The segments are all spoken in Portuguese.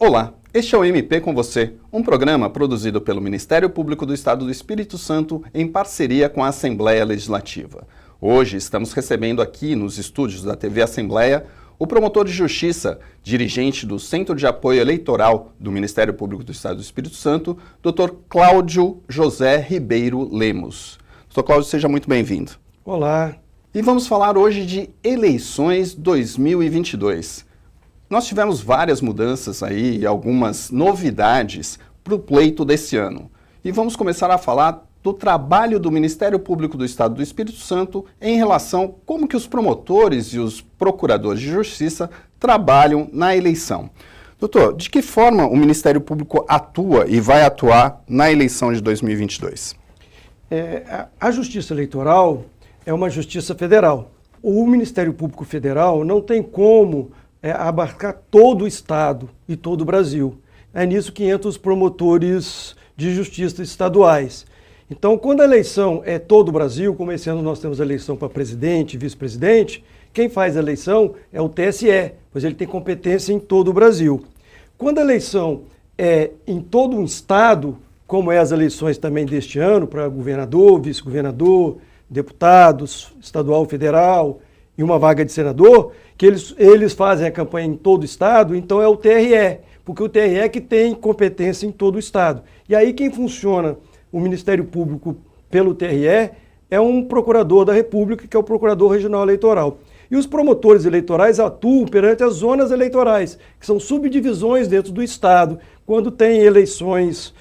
Olá, este é o MP com você, um programa produzido pelo Ministério Público do Estado do Espírito Santo em parceria com a Assembleia Legislativa. Hoje estamos recebendo aqui nos estúdios da TV Assembleia o promotor de justiça, dirigente do Centro de Apoio Eleitoral do Ministério Público do Estado do Espírito Santo, Dr. Cláudio José Ribeiro Lemos. Dr. Cláudio, seja muito bem-vindo. Olá. E vamos falar hoje de eleições 2022. Nós tivemos várias mudanças aí e algumas novidades para o pleito desse ano. E vamos começar a falar do trabalho do Ministério Público do Estado do Espírito Santo em relação a como que os promotores e os procuradores de justiça trabalham na eleição. Doutor, de que forma o Ministério Público atua e vai atuar na eleição de 2022? A Justiça Eleitoral é uma justiça federal. O Ministério Público Federal não tem como abarcar todo o Estado e todo o Brasil. É nisso que entram os promotores de justiça estaduais. Então, quando a eleição é todo o Brasil, como esse ano nós temos a eleição para presidente e vice-presidente, quem faz a eleição é o TSE, pois ele tem competência em todo o Brasil. Quando a eleição é em todo um estado, como as eleições também deste ano, para governador, vice-governador, deputados, estadual, federal e uma vaga de senador, que eles fazem a campanha em todo o estado, então é o TRE, porque o TRE é que tem competência em todo o estado. E aí quem funciona o Ministério Público pelo TRE é um procurador da República, que é o Procurador Regional Eleitoral. E os promotores eleitorais atuam perante as zonas eleitorais, que são subdivisões dentro do estado, quando tem eleições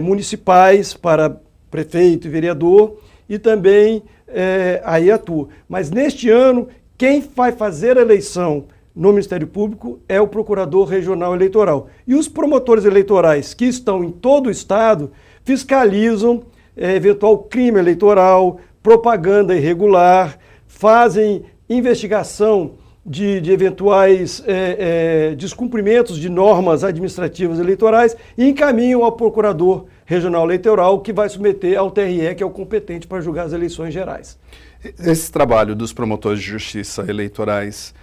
municipais para prefeito e vereador, e também aí atua. Mas neste ano, quem vai fazer a eleição no Ministério Público é o Procurador Regional Eleitoral. E os promotores eleitorais que estão em todo o estado fiscalizam eventual crime eleitoral, propaganda irregular, fazem investigação de eventuais descumprimentos de normas administrativas eleitorais e encaminham ao Procurador Regional Eleitoral, que vai submeter ao TRE, que é o competente para julgar as eleições gerais. Esse trabalho dos promotores de justiça eleitorais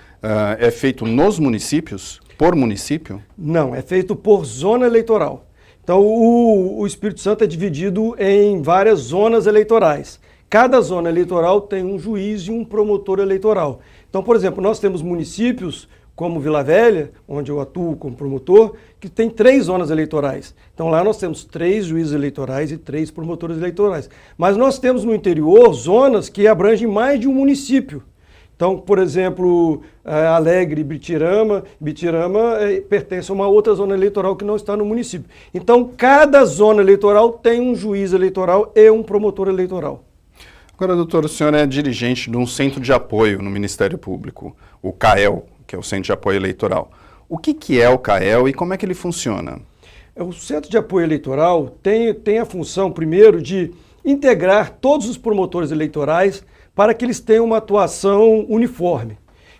é feito nos municípios, por município? Não, é feito por zona eleitoral. Então, o Espírito Santo é dividido em várias zonas eleitorais. Cada zona eleitoral tem um juiz e um promotor eleitoral. Então, por exemplo, nós temos municípios como Vila Velha, onde eu atuo como promotor, que tem 3 zonas eleitorais. Então lá nós temos 3 juízes eleitorais e 3 promotores eleitorais. Mas nós temos no interior zonas que abrangem mais de um município. Então, por exemplo, Alegre, Bitirama pertence a uma outra zona eleitoral que não está no município. Então, cada zona eleitoral tem um juiz eleitoral e um promotor eleitoral. Agora, doutor, o senhor é dirigente de um centro de apoio no Ministério Público, o CAEL, que é o Centro de Apoio Eleitoral. O que é o CAEL e como é que ele funciona? O Centro de Apoio Eleitoral tem a função, primeiro, de integrar todos os promotores eleitorais para que eles tenham uma atuação uniforme.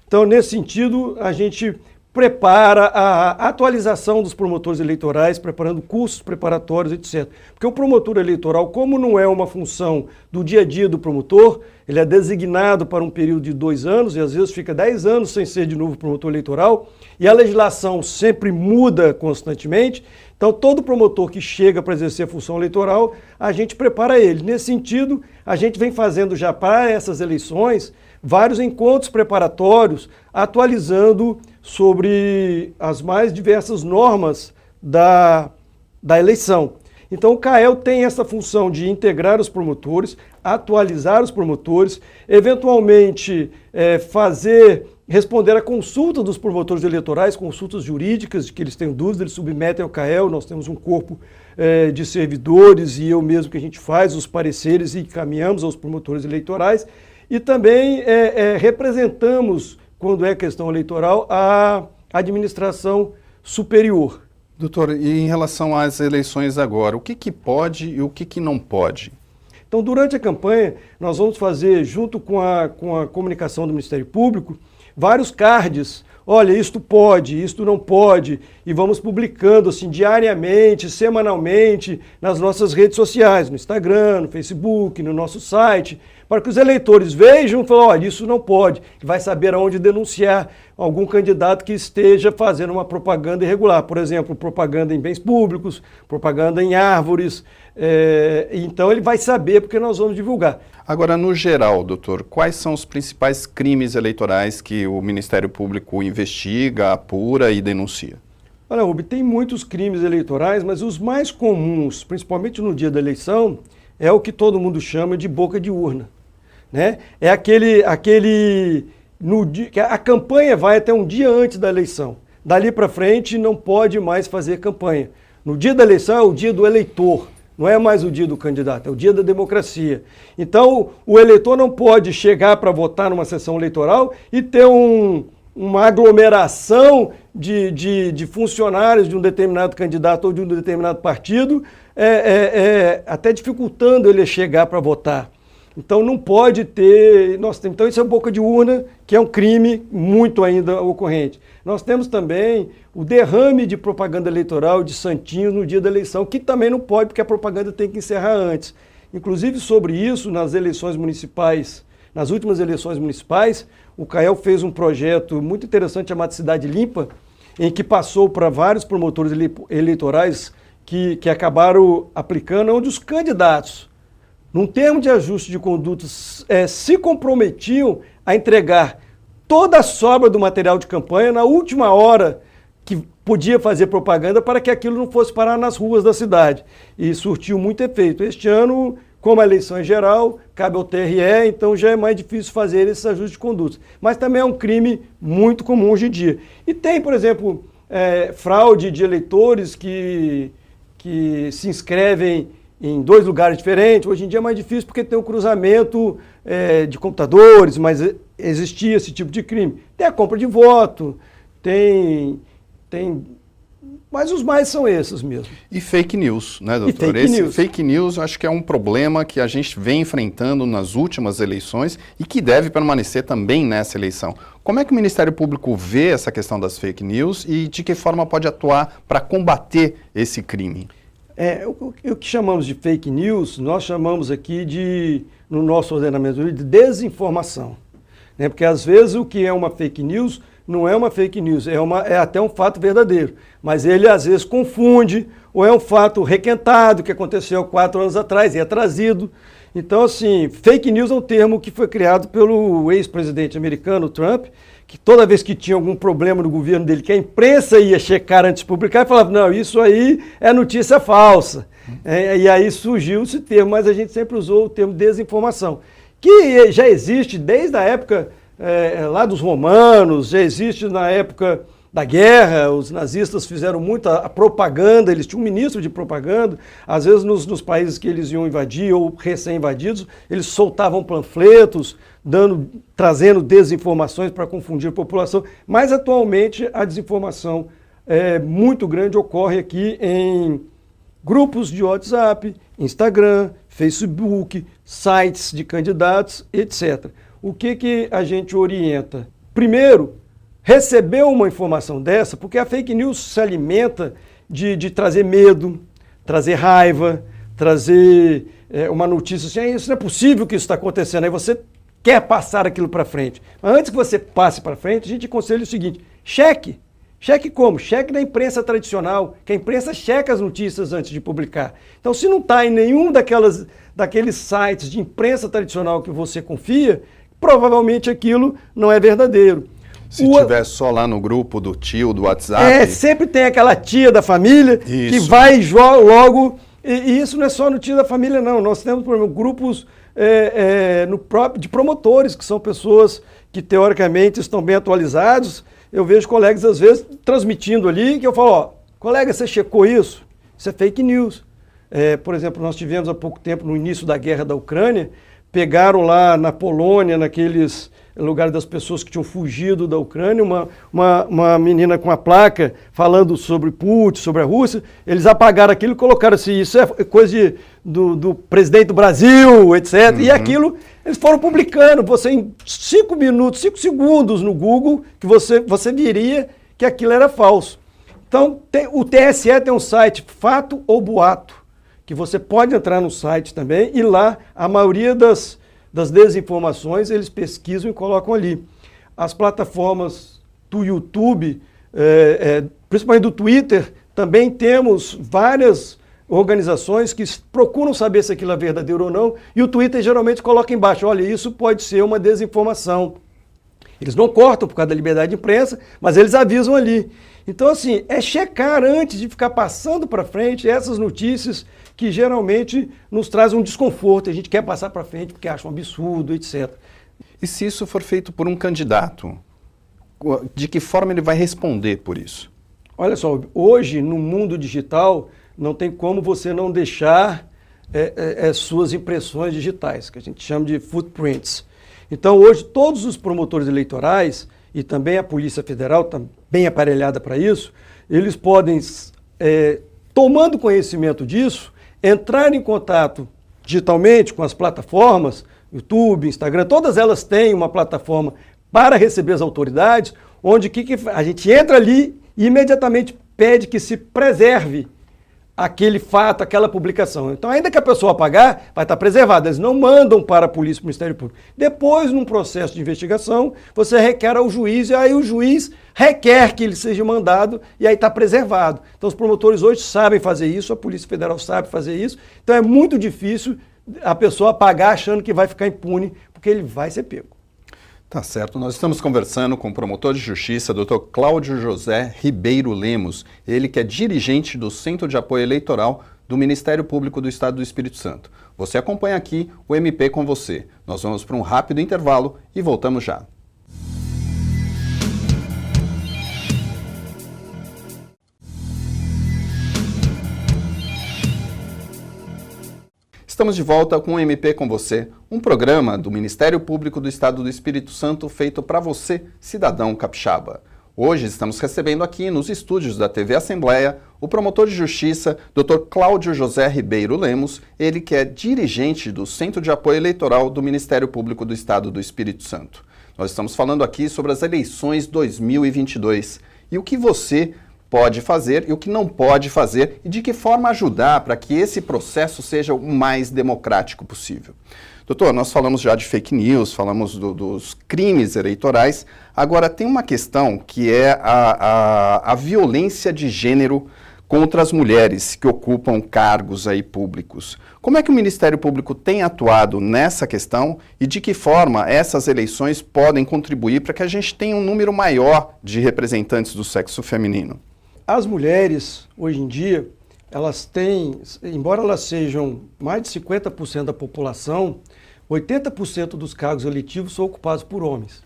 Então, nesse sentido, a gente prepara a atualização dos promotores eleitorais, preparando cursos preparatórios, etc. Porque o promotor eleitoral, como não é uma função do dia a dia do promotor, ele é designado para um período de 2 anos e às vezes fica 10 anos sem ser de novo promotor eleitoral, e a legislação sempre muda constantemente. Então, todo promotor que chega para exercer a função eleitoral, a gente prepara ele. Nesse sentido, a gente vem fazendo já para essas eleições vários encontros preparatórios, atualizando sobre as mais diversas normas da eleição. Então, o CAEL tem essa função de integrar os promotores, atualizar os promotores, eventualmente responder a consulta dos promotores eleitorais, consultas jurídicas de que eles têm dúvidas, eles submetem ao CAEL, nós temos um corpo de servidores e eu mesmo que a gente faz os pareceres e encaminhamos aos promotores eleitorais e também representamos, quando é questão eleitoral, a administração superior. Doutor, e em relação às eleições agora, o que pode e o que não pode? Então, durante a campanha, nós vamos fazer, junto com a comunicação do Ministério Público, vários cards olha, isto pode, isto não pode, e vamos publicando assim diariamente, semanalmente, nas nossas redes sociais, no Instagram, no Facebook, no nosso site, para que os eleitores vejam e falem, olha, isso não pode, e vai saber aonde denunciar algum candidato que esteja fazendo uma propaganda irregular, por exemplo, propaganda em bens públicos, propaganda em árvores, então ele vai saber porque nós vamos divulgar. Agora, no geral, doutor, quais são os principais crimes eleitorais que o Ministério Público investiga, apura e denuncia? Olha, Rubem, tem muitos crimes eleitorais, mas os mais comuns, principalmente no dia da eleição, é o que todo mundo chama de boca de urna, né? É a campanha vai até um dia antes da eleição. Dali para frente não pode mais fazer campanha. No dia da eleição é o dia do eleitor. Não é mais o dia do candidato, é o dia da democracia. Então, o eleitor não pode chegar para votar numa sessão eleitoral e ter uma aglomeração de funcionários de um determinado candidato ou de um determinado partido, até dificultando ele chegar para votar. Então, não pode ter... Então, isso é boca de urna, que é um crime muito ainda ocorrente. Nós temos também o derrame de propaganda eleitoral de santinho no dia da eleição, que também não pode, porque a propaganda tem que encerrar antes. Inclusive, sobre isso, nas eleições municipais, nas últimas eleições municipais, o CAEL fez um projeto muito interessante chamado Cidade Limpa, em que passou para vários promotores eleitorais que acabaram aplicando, onde os candidatos, num termo de ajuste de condutas, se comprometiam a entregar toda a sobra do material de campanha na última hora que podia fazer propaganda para que aquilo não fosse parar nas ruas da cidade. E surtiu muito efeito. Este ano, como a eleição é geral, cabe ao TRE, então já é mais difícil fazer esses ajustes de condutas. Mas também é um crime muito comum hoje em dia. E tem, por exemplo, fraude de eleitores que se inscrevem em 2 lugares diferentes. Hoje em dia é mais difícil porque tem um cruzamento de computadores, mas existia esse tipo de crime. Tem a compra de voto, mas os mais são esses mesmo. E fake news, né, doutor? Fake news acho que é um problema que a gente vem enfrentando nas últimas eleições e que deve permanecer também nessa eleição. Como é que o Ministério Público vê essa questão das fake news e de que forma pode atuar para combater esse crime? O que chamamos de fake news, nós chamamos aqui no nosso ordenamento de desinformação, né? Porque às vezes o que é uma fake news não é uma fake news, é até um fato verdadeiro, mas ele às vezes confunde, ou é um fato requentado que aconteceu 4 anos atrás e é trazido. Então, assim, fake news é um termo que foi criado pelo ex-presidente americano, Trump, que toda vez que tinha algum problema no governo dele, que a imprensa ia checar antes de publicar, e falava, não, isso aí é notícia falsa. E aí surgiu esse termo, mas a gente sempre usou o termo desinformação, que já existe desde a época lá dos romanos, já existe na época da guerra, os nazistas fizeram muita propaganda, eles tinham um ministro de propaganda, às vezes nos países que eles iam invadir ou recém-invadidos, eles soltavam panfletos, trazendo desinformações para confundir a população, mas atualmente a desinformação muito grande ocorre aqui em grupos de WhatsApp, Instagram, Facebook, sites de candidatos, etc. O que a gente orienta? Primeiro, recebeu uma informação dessa, porque a fake news se alimenta de trazer medo, trazer raiva, trazer uma notícia assim, isso não é possível que isso está acontecendo, aí você quer passar aquilo para frente. Mas antes que você passe para frente, a gente aconselha o seguinte, cheque. Cheque como? Cheque da imprensa tradicional, que a imprensa checa as notícias antes de publicar. Então, se não está em nenhum daqueles sites de imprensa tradicional que você confia, provavelmente aquilo não é verdadeiro. Se tiver só lá no grupo do tio, do WhatsApp... sempre tem aquela tia da família que vai logo... E isso não é só no tio da família, não. Nós temos, por exemplo, grupos de promotores, que são pessoas que, teoricamente, estão bem atualizados. Eu vejo colegas, às vezes, transmitindo ali, que eu falo, colega, você checou isso? Isso é fake news. Por exemplo, nós tivemos há pouco tempo, no início da guerra da Ucrânia, pegaram lá na Polônia, naqueles lugares das pessoas que tinham fugido da Ucrânia, uma menina com a placa falando sobre Putin, sobre a Rússia, eles apagaram aquilo e colocaram assim, isso é coisa do presidente do Brasil, etc. E aquilo, eles foram publicando. Você, em 5 minutos, 5 segundos no Google, que você viria que aquilo era falso. Então, o TSE tem um site, Fato ou Boato, que você pode entrar no site também, e lá a maioria das desinformações eles pesquisam e colocam ali. As plataformas do YouTube, principalmente do Twitter, também temos várias organizações que procuram saber se aquilo é verdadeiro ou não, e o Twitter geralmente coloca embaixo, olha, isso pode ser uma desinformação. Eles não cortam por causa da liberdade de imprensa, mas eles avisam ali. Então, assim, é checar antes de ficar passando para frente essas notícias que geralmente nos trazem um desconforto, a gente quer passar para frente porque acha um absurdo, etc. E se isso for feito por um candidato, de que forma ele vai responder por isso? Olha só, hoje no mundo digital não tem como você não deixar suas impressões digitais, que a gente chama de footprints. Então hoje todos os promotores eleitorais e também a Polícia Federal, está bem aparelhada para isso, eles podem, tomando conhecimento disso, entrar em contato digitalmente com as plataformas, YouTube, Instagram, todas elas têm uma plataforma para receber as autoridades, onde a gente entra ali e imediatamente pede que se preserve aquele fato, aquela publicação. Então, ainda que a pessoa apagar, vai estar preservada. Eles não mandam para a polícia, para o Ministério Público. Depois, num processo de investigação, você requer ao juiz, e aí o juiz requer que ele seja mandado, e aí está preservado. Então, os promotores hoje sabem fazer isso, a Polícia Federal sabe fazer isso. Então, é muito difícil a pessoa apagar achando que vai ficar impune, porque ele vai ser pego. Tá certo. Nós estamos conversando com o promotor de justiça, Dr. Cláudio José Ribeiro Lemos, ele que é dirigente do Centro de Apoio Eleitoral do Ministério Público do Estado do Espírito Santo. Você acompanha aqui o MP com você. Nós vamos para um rápido intervalo e voltamos já. Estamos de volta com o MP com você, um programa do Ministério Público do Estado do Espírito Santo feito para você, cidadão capixaba. Hoje estamos recebendo aqui nos estúdios da TV Assembleia o promotor de justiça, Dr. Cláudio José Ribeiro Lemos, ele que é dirigente do Centro de Apoio Eleitoral do Ministério Público do Estado do Espírito Santo. Nós estamos falando aqui sobre as eleições 2022 e o que você pode fazer e o que não pode fazer e de que forma ajudar para que esse processo seja o mais democrático possível. Doutor, nós falamos já de fake news, falamos dos crimes eleitorais, agora tem uma questão que é a violência de gênero contra as mulheres que ocupam cargos aí públicos. Como é que o Ministério Público tem atuado nessa questão e de que forma essas eleições podem contribuir para que a gente tenha um número maior de representantes do sexo feminino? As mulheres, hoje em dia, elas têm, embora elas sejam mais de 50% da população, 80% dos cargos eletivos são ocupados por homens.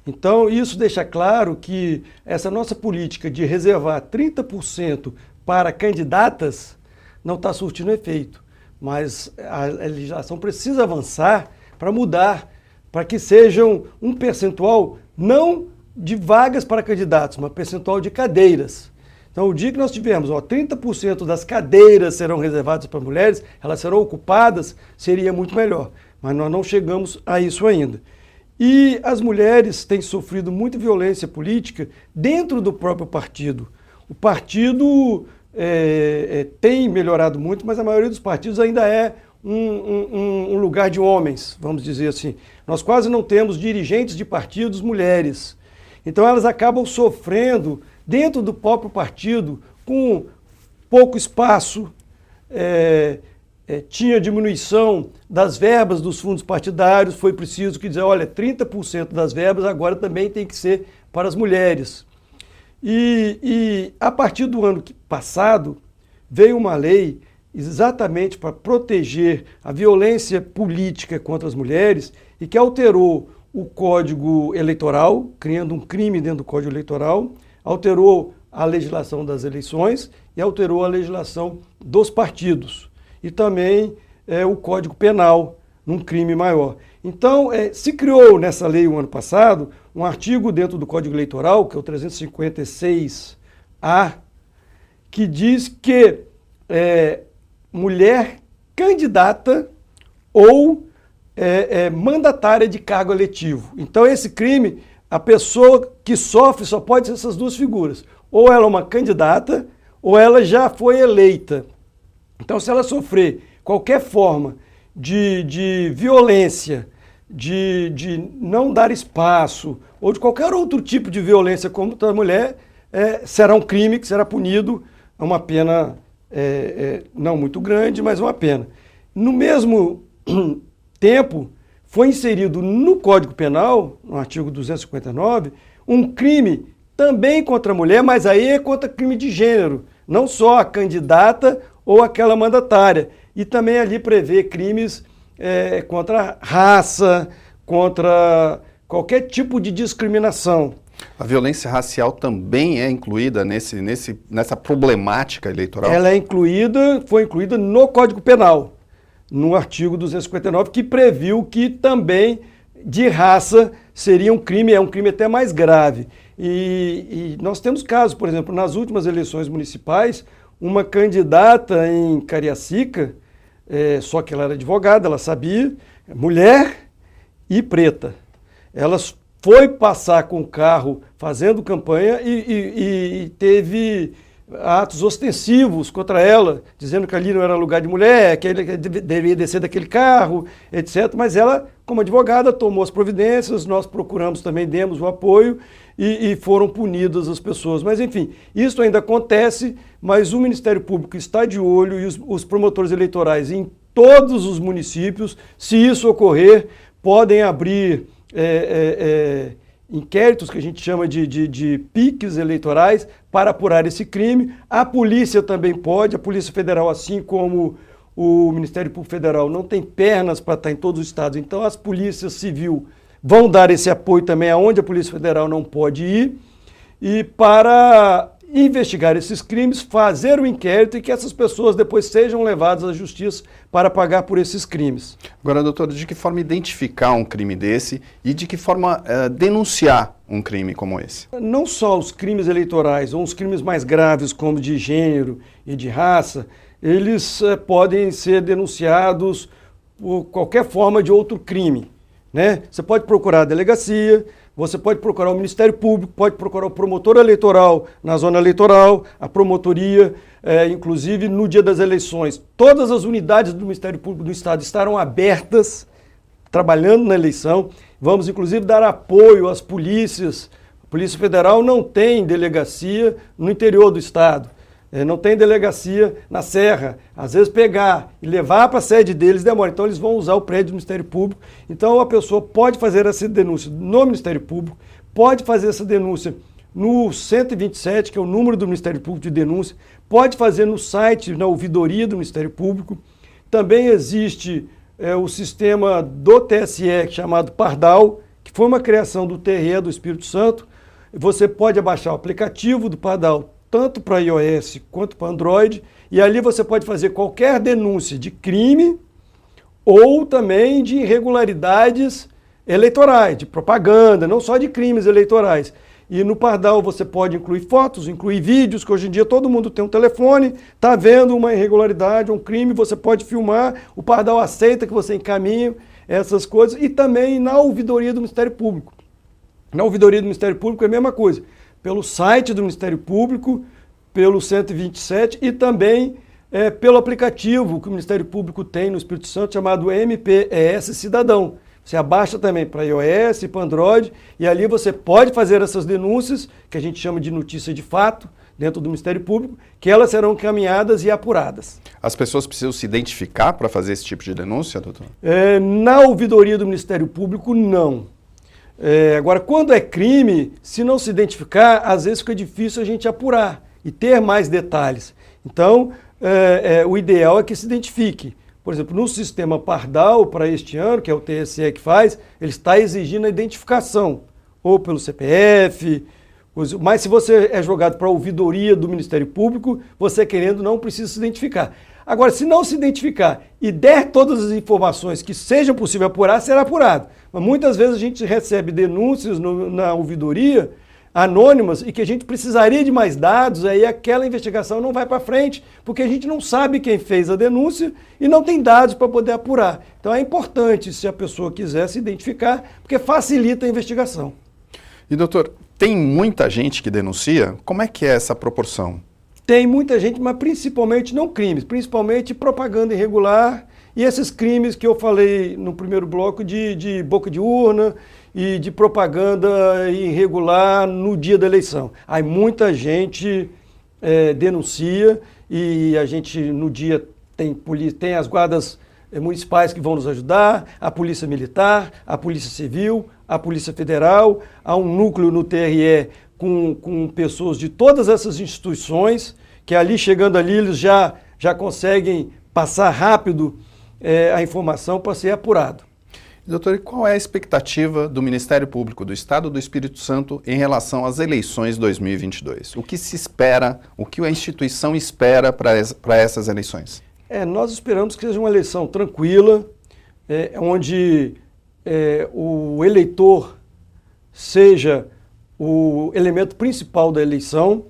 Então, isso deixa claro que essa nossa política de reservar 30% para candidatas não está surtindo efeito. Mas a legislação precisa avançar para mudar, para que sejam um percentual não de vagas para candidatos, mas percentual de cadeiras. Então, o dia que nós tivermos 30% das cadeiras serão reservadas para mulheres, elas serão ocupadas, seria muito melhor. Mas nós não chegamos a isso ainda. E as mulheres têm sofrido muita violência política dentro do próprio partido. O partido tem melhorado muito, mas a maioria dos partidos ainda é um lugar de homens, vamos dizer assim. Nós quase não temos dirigentes de partidos mulheres. Então elas acabam sofrendo dentro do próprio partido, com pouco espaço, tinha diminuição das verbas dos fundos partidários, foi preciso dizer, olha, 30% das verbas agora também tem que ser para as mulheres. E a partir do ano passado, veio uma lei exatamente para proteger a violência política contra as mulheres e que alterou o Código Eleitoral, criando um crime dentro do Código Eleitoral, alterou a legislação das eleições e alterou a legislação dos partidos. E também o Código Penal, num crime maior. Então, se criou nessa lei o ano passado um artigo dentro do Código Eleitoral, que é o 356-A, que diz que mulher candidata ou mandatária de cargo eletivo. Então, esse crime, a pessoa que sofre só pode ser essas duas figuras. Ou ela é uma candidata, ou ela já foi eleita. Então, se ela sofrer qualquer forma de violência, de não dar espaço, ou de qualquer outro tipo de violência contra a mulher, será um crime que será punido a uma pena não muito grande, mas uma pena. No mesmo tempo, foi inserido no Código Penal, no artigo 259, um crime também contra a mulher, mas aí é contra crime de gênero, não só a candidata ou aquela mandatária. E também ali prevê crimes contra a raça, contra qualquer tipo de discriminação. A violência racial também é incluída nessa problemática eleitoral? Ela foi incluída no Código Penal, no artigo 259, que previu que também de raça seria um crime, é um crime até mais grave. E nós temos casos, por exemplo, nas últimas eleições municipais, uma candidata em Cariacica, só que ela era advogada, ela sabia, mulher e preta. Ela foi passar com o carro fazendo campanha e teve atos ostensivos contra ela, dizendo que ali não era lugar de mulher, que ele deveria descer daquele carro, etc. Mas ela, como advogada, tomou as providências, nós procuramos também, demos o apoio e foram punidas as pessoas. Mas, enfim, isso ainda acontece, mas o Ministério Público está de olho e os promotores eleitorais em todos os municípios, se isso ocorrer, podem abrir inquéritos que a gente chama de piques eleitorais para apurar esse crime. A polícia também pode, a Polícia Federal, assim como o Ministério Público Federal, não tem pernas para estar em todos os estados, então as polícias civil vão dar esse apoio também aonde a Polícia Federal não pode ir, e para investigar esses crimes, fazer o inquérito e que essas pessoas depois sejam levadas à justiça para pagar por esses crimes. Agora, doutor, de que forma identificar um crime desse e de que forma denunciar um crime como esse? Não só os crimes eleitorais, ou os crimes mais graves como de gênero e de raça, eles podem ser denunciados por qualquer forma de outro crime, né? Você pode procurar a delegacia, você pode procurar o Ministério Público, pode procurar o promotor eleitoral na zona eleitoral, a promotoria, inclusive no dia das eleições. Todas as unidades do Ministério Público do Estado estarão abertas, trabalhando na eleição. Vamos, inclusive, dar apoio às polícias. A Polícia Federal não tem delegacia no interior do Estado. Não tem delegacia na Serra. Às vezes pegar e levar para a sede deles demora. Então eles vão usar o prédio do Ministério Público. Então a pessoa pode fazer essa denúncia no Ministério Público, pode fazer essa denúncia no 127, que é o número do Ministério Público de denúncia, pode fazer no site, na ouvidoria do Ministério Público. Também existe o sistema do TSE chamado Pardal, que foi uma criação do TRE do Espírito Santo. Você pode abaixar o aplicativo do Pardal tanto para iOS quanto para Android, e ali você pode fazer qualquer denúncia de crime ou também de irregularidades eleitorais, de propaganda, não só de crimes eleitorais. E no Pardal você pode incluir fotos, incluir vídeos, que hoje em dia todo mundo tem um telefone, está vendo uma irregularidade, um crime, você pode filmar, o Pardal aceita que você encaminhe essas coisas, e também na ouvidoria do Ministério Público. Na ouvidoria do Ministério Público é a mesma coisa. Pelo site do Ministério Público, pelo 127 e também pelo aplicativo que o Ministério Público tem no Espírito Santo, chamado MPES Cidadão. Você abaixa também para iOS e para Android, e ali você pode fazer essas denúncias, que a gente chama de notícia de fato, dentro do Ministério Público, que elas serão encaminhadas e apuradas. As pessoas precisam se identificar para fazer esse tipo de denúncia, doutor? Na ouvidoria do Ministério Público, não. Agora, quando é crime, se não se identificar, às vezes fica difícil a gente apurar e ter mais detalhes. Então, o ideal é que se identifique. Por exemplo, no sistema Pardal, para este ano, que é o TSE que faz, ele está exigindo a identificação, ou pelo CPF, mas se você é jogado para a ouvidoria do Ministério Público, você querendo não precisa se identificar. Agora, se não se identificar e der todas as informações que sejam possível apurar, será apurado. Mas muitas vezes a gente recebe denúncias na ouvidoria, anônimas e que a gente precisaria de mais dados, aí aquela investigação não vai para frente, porque a gente não sabe quem fez a denúncia e não tem dados para poder apurar. Então é importante, se a pessoa quiser se identificar, porque facilita a investigação. E doutor, tem muita gente que denuncia? Como é que é essa proporção? Tem muita gente, mas principalmente não crimes, principalmente propaganda irregular e esses crimes que eu falei no primeiro bloco de boca de urna e de propaganda irregular no dia da eleição. Aí muita gente denuncia e a gente no dia tem as guardas municipais que vão nos ajudar, a Polícia Militar, a Polícia Civil, a Polícia Federal, há um núcleo no TRE com pessoas de todas essas instituições, que ali, chegando ali, eles já conseguem passar rápido a informação para ser apurado. Doutor, e qual é a expectativa do Ministério Público do Estado do Espírito Santo em relação às eleições 2022? O que se espera, o que a instituição espera para essas eleições? Nós esperamos que seja uma eleição tranquila, onde o eleitor seja o elemento principal da eleição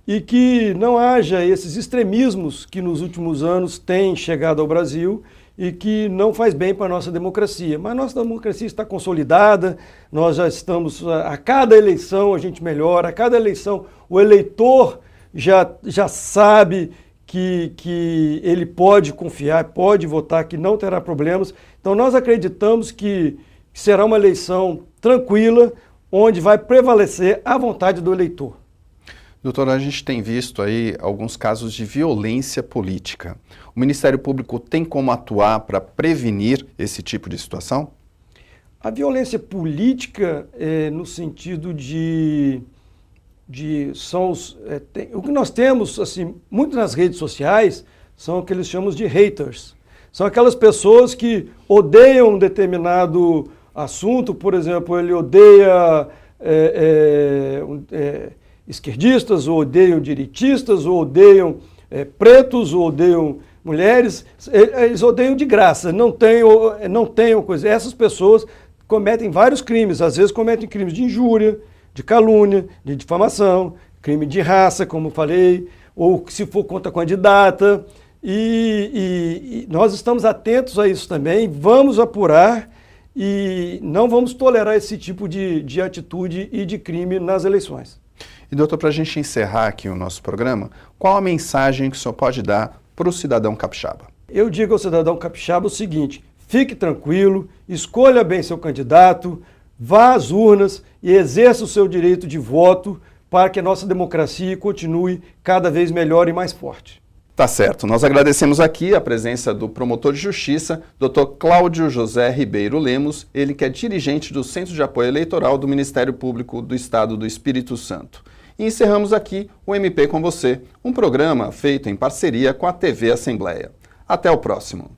e que não haja esses extremismos que nos últimos anos têm chegado ao Brasil e que não faz bem para a nossa democracia. Mas a nossa democracia está consolidada, nós já estamos, a cada eleição a gente melhora, a cada eleição o eleitor já sabe que ele pode confiar, pode votar, que não terá problemas. Então nós acreditamos que será uma eleição tranquila, onde vai prevalecer a vontade do eleitor. Doutor, a gente tem visto aí alguns casos de violência política. O Ministério Público tem como atuar para prevenir esse tipo de situação? A violência política, no sentido o que nós temos, assim, muito nas redes sociais, são o que eles chamam de haters. São aquelas pessoas que odeiam um determinado assunto, por exemplo, ele odeia esquerdistas, ou odeiam direitistas, ou odeiam pretos, ou odeiam mulheres, eles odeiam de graça, não tenham coisa. Essas pessoas cometem vários crimes, às vezes cometem crimes de injúria, de calúnia, de difamação, crime de raça, como falei, ou se for contra a candidata. E nós estamos atentos a isso também, vamos apurar e não vamos tolerar esse tipo de atitude e de crime nas eleições. E doutor, para a gente encerrar aqui o nosso programa, qual a mensagem que o senhor pode dar para o cidadão capixaba? Eu digo ao cidadão capixaba o seguinte: fique tranquilo, escolha bem seu candidato, vá às urnas e exerça o seu direito de voto para que a nossa democracia continue cada vez melhor e mais forte. Tá certo. Nós agradecemos aqui a presença do promotor de justiça, Dr. Cláudio José Ribeiro Lemos, ele que é dirigente do Centro de Apoio Eleitoral do Ministério Público do Estado do Espírito Santo. E encerramos aqui o MP com você, um programa feito em parceria com a TV Assembleia. Até o próximo.